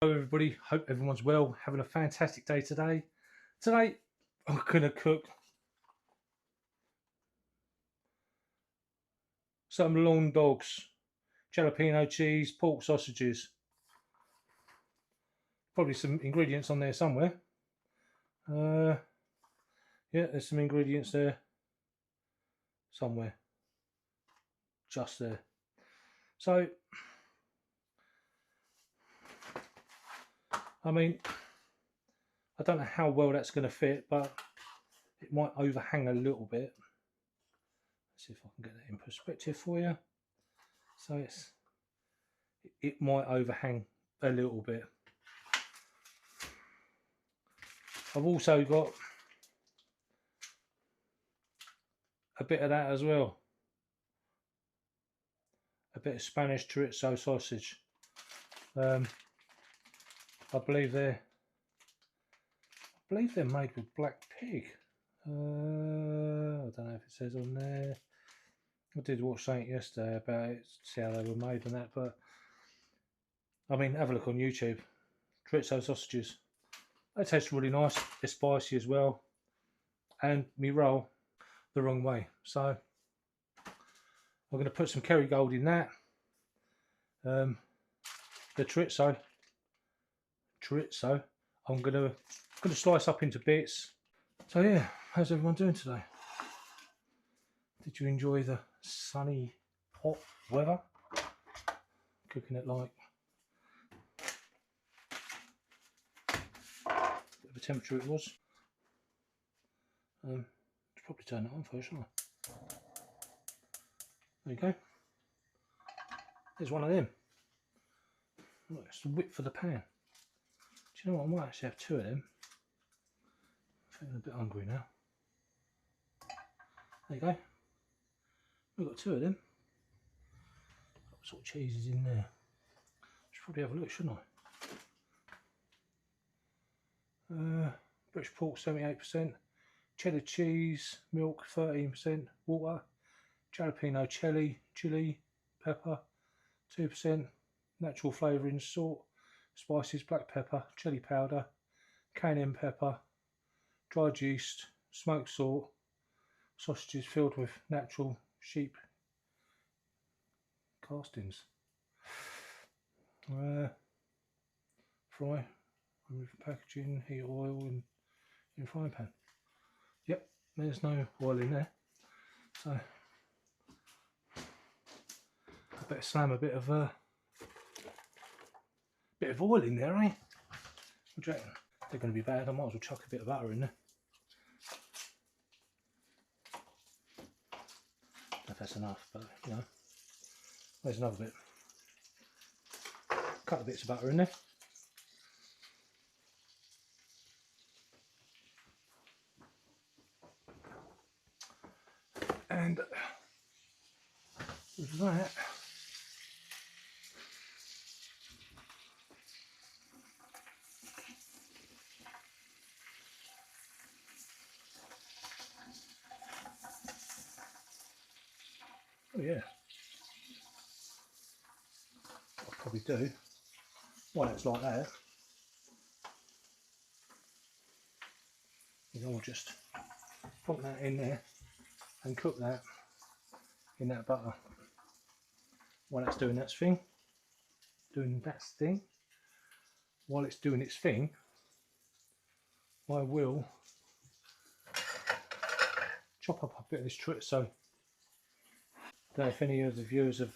Hello everybody, hope everyone's well, having a fantastic day today. Today I'm going to cook some long dogs, jalapeno cheese, pork sausages. Probably some ingredients on there somewhere. Yeah, there's some ingredients there somewhere. Just there. So, I mean, I don't know how well that's going to fit, but it might overhang a little bit. Let's see if I can get that in perspective for you. So it might overhang a little bit. I've also got a bit of that as well. A bit of Spanish chorizo sausage. I believe they're made with black pig. I don't know if it says on there. I did watch something yesterday about it, see how they were made and that, but I mean, have a look on YouTube. Chorizo sausages. They taste really nice. They're spicy as well. And me roll the wrong way. So I'm going to put some kerrygold in that. The chorizo. I'm going to slice up into bits. So yeah, how's everyone doing today? Did you enjoy the sunny, hot weather? Cooking it like bit of a temperature it was. Should probably turn it on first, shouldn't I? There you go. There's one of them. Look, it's the width for the pan. Do you know what? I might actually have two of them. I'm feeling a bit hungry now. There you go. We've got two of them. What sort of cheese is in there? Should probably have a look, shouldn't I? British pork 78%, cheddar cheese, milk 13%, water, jalapeno chili, pepper 2%, natural flavourings, salt, spices, black pepper, chili powder, cayenne pepper, dried yeast, smoked salt, sausages filled with natural sheep castings. Fry, remove packaging, heat oil in frying pan. Yep, there's no oil in there, so I better slam a bit of oil in there, eh? What do you reckon? They're going to be bad. I might as well chuck a bit of butter in there. I don't know if that's enough, but you know, there's another bit. A couple of bits of butter in there. And with that, oh yeah, I'll probably do, while it's like that, is I'll just put that in there and cook that in that butter while it's doing that thing. While it's doing its thing, I will chop up a bit of this chorizo. I don't know if any of the viewers have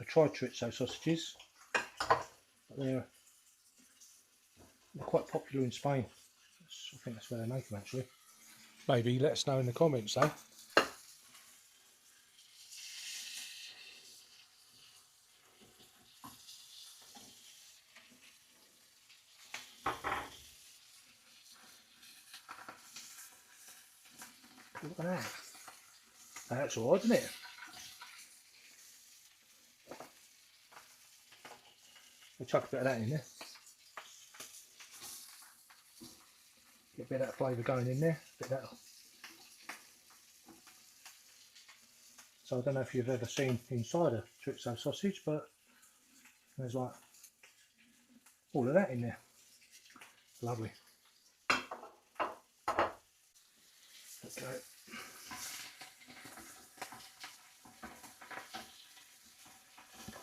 tried chorizo sausages, but they're quite popular in Spain. I think that's where they make them actually. Maybe let us know in the comments though. Look at that. That's alright, isn't it? We'll chuck a bit of that in there. Get a bit of that flavour going in there. A bit of that. So I don't know if you've ever seen inside a chorizo sausage, but there's like all of that in there. Lovely. Okay.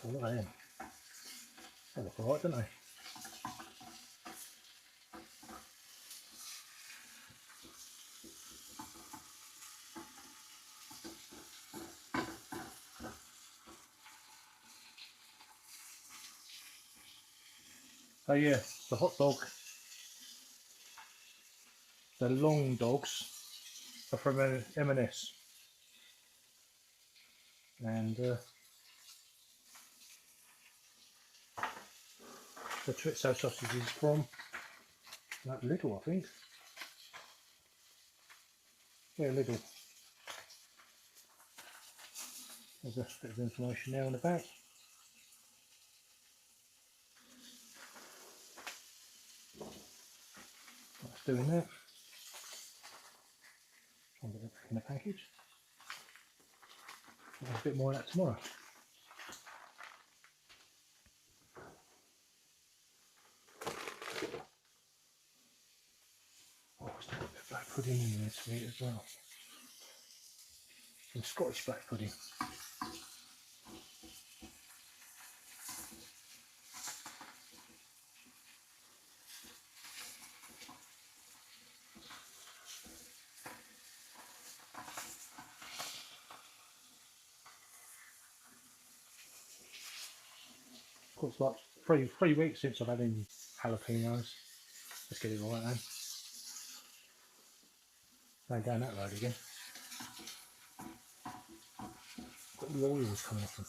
Oh, look at them. They look alright, don't they? Oh yeah, the hot dog, the long dogs are from M&S, and the Chorizo sausage is from that Lidl, I think. Yeah, Lidl. There's a bit of information there on the back. That's doing that. Try and get everything in the package. I'll have a bit more of that tomorrow. Oh, there's a bit of black pudding in there to eat as well. Some Scottish black pudding. Of course, like three weeks since I've had any jalapenos. Let's get it right then. Going down that road again. Got the oils coming off them.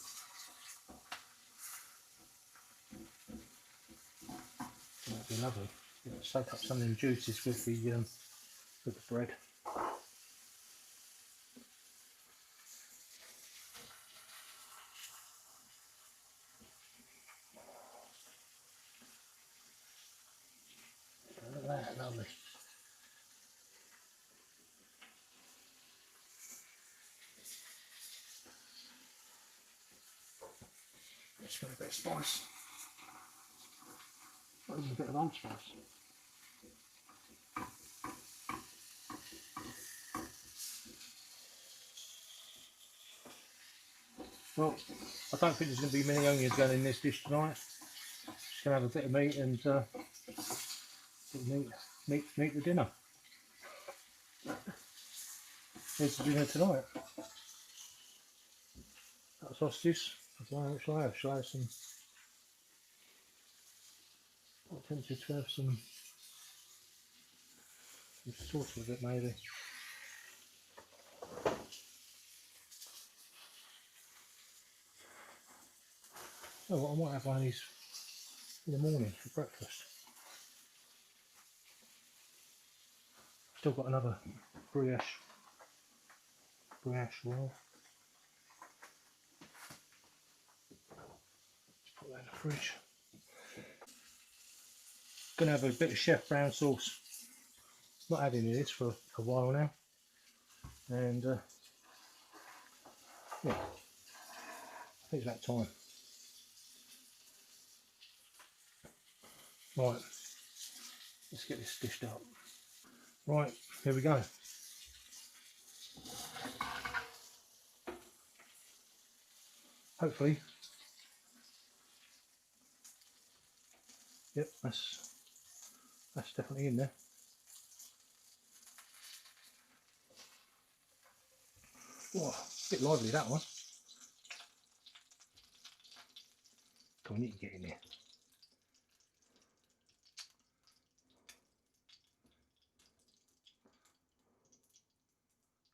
That'd be lovely. Yeah, soak up some of them juices with the bread. Look at that, lovely. It's got a bit of spice. Not even a bit of allspice. Well, I don't think there's going to be many onions going in this dish tonight. Just going to have a bit of meat and meat for dinner. Here's the dinner tonight. Got sausages. What shall I have? Shall I have some? I'm tempted to have some sauce with it, maybe. Oh, I might have one of these in the morning for breakfast. Still got another brioche roll. Let's put that in the fridge. Gonna have a bit of chef brown sauce. Not had any of this for a while now, and yeah, I think it's about time. Right, let's get this dished up. Right, here we go. Hopefully, yep, that's definitely in there. Oh, a bit lively that one. Come on, you can get in there.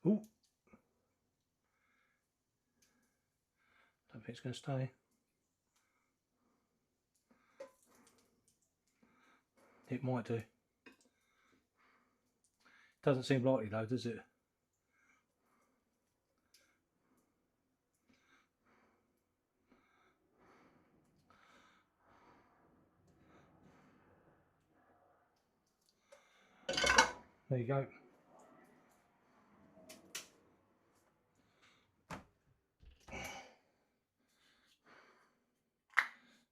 Ooh. Don't think it's going to stay. It might do. Doesn't seem likely though, does it? There you go.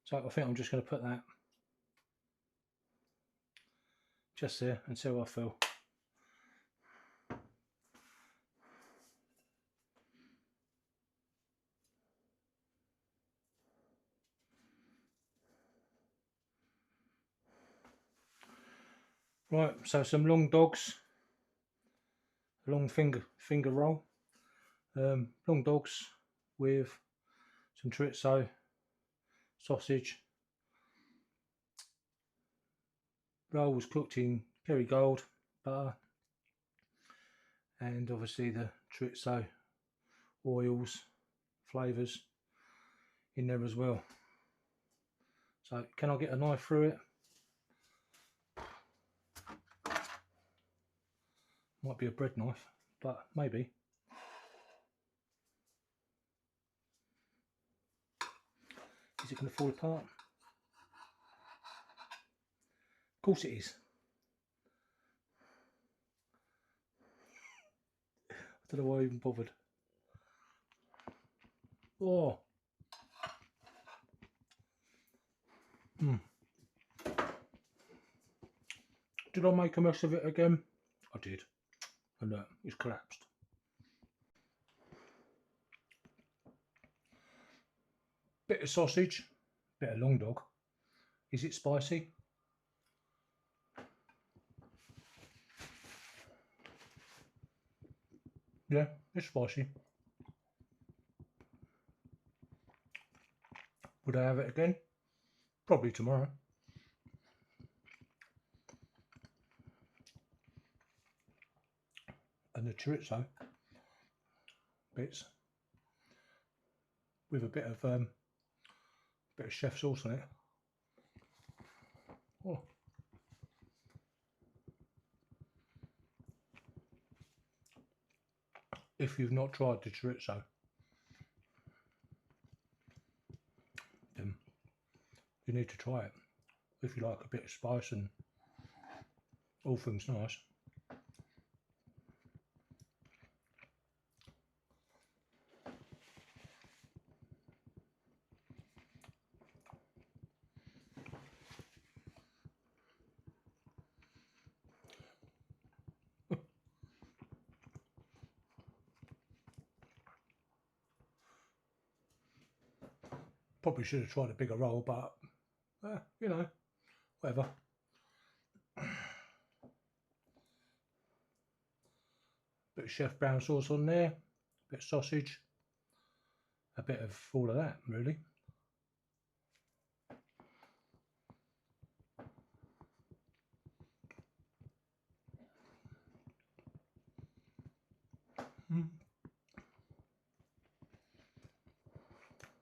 So I think I'm just going to put that just there and see how I feel. Right, so some long dogs, long finger roll, long dogs with some chorizo, sausage, rolls cooked in kerrygold butter, and obviously the chorizo oils, flavours in there as well. So can I get a knife through it? Might be a bread knife, but maybe. Is it going to fall apart? Of course it is. I don't know why I even bothered. Oh. Did I make a mess of it again? I did. And look, it's collapsed. Bit of sausage, bit of long dog. Is it spicy? Yeah, it's spicy. Would I have it again? Probably tomorrow. And the chorizo bits with a bit of chef sauce on it. Oh. If you've not tried the chorizo, then you need to try it. If you like a bit of spice and all things nice. Probably should have tried a bigger roll, but you know, whatever. Bit of chef brown sauce on there, bit of sausage, a bit of all of that really.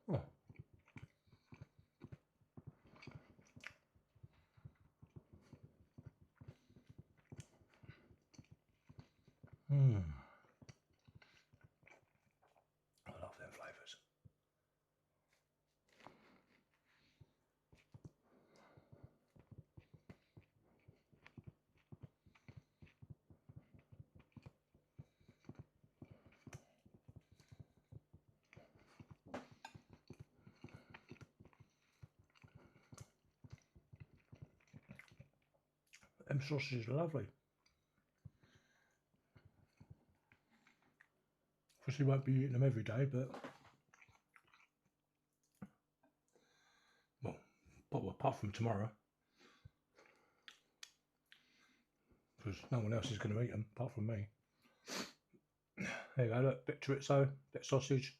Oh. I love them flavours. Them sausages are lovely. Obviously won't be eating them every day, but well, apart from tomorrow, because no one else is going to eat them apart from me. There you go, look, bit of chorizo, bit of sausage,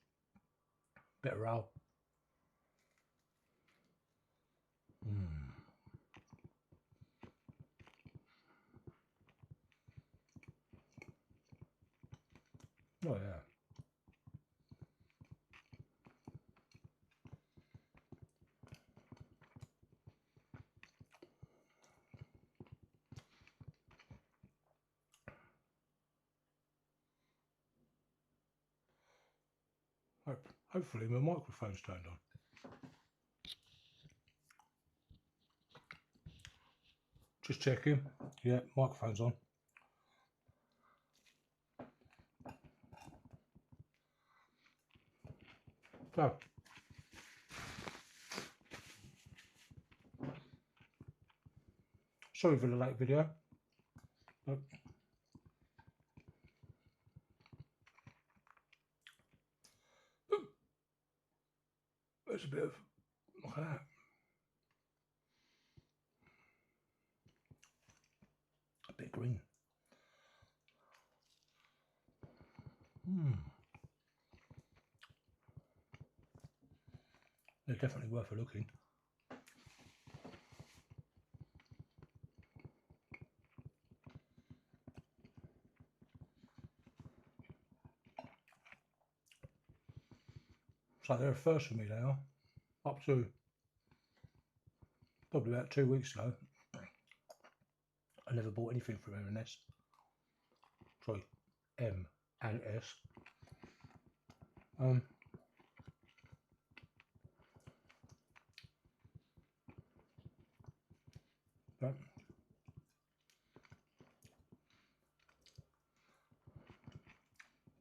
bit of roll. Oh yeah. Hopefully my microphone's turned on. Just checking. Yeah, microphone's on. So, sorry for the late video. But there's a bit of, look at that. A bit green. They're definitely worth a looking. So they're a first for me, they are. Up to probably about 2 weeks ago, I never bought anything from M&S. Sorry, M&S. But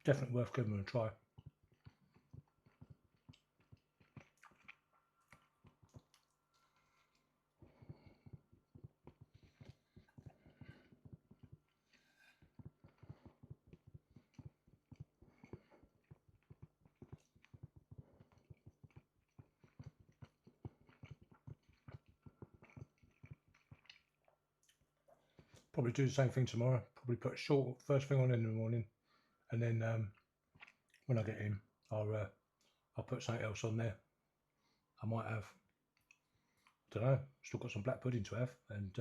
definitely worth giving them a try. Probably do the same thing tomorrow. Probably put a short first thing on in the morning, and then when I get in, I'll put something else on there. I might have, don't know, still got some black pudding to have, and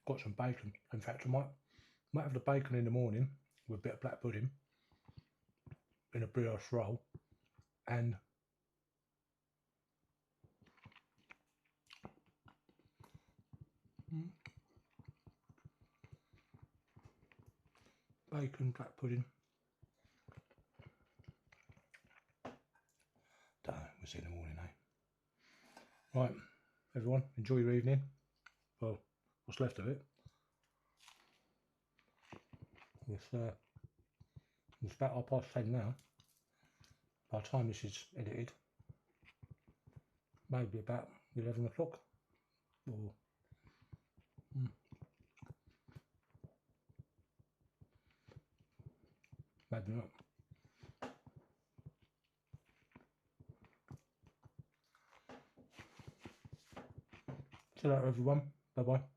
got some bacon. In fact, I might have the bacon in the morning with a bit of black pudding in a brioche roll, and bacon, black pudding. Don't know, we'll see in the morning, eh? Right, everyone, enjoy your evening. Well, what's left of it. It's about 10:30 now. By the time this is edited, maybe about 11 o'clock. Or maybe not. See you later, everyone. Bye bye.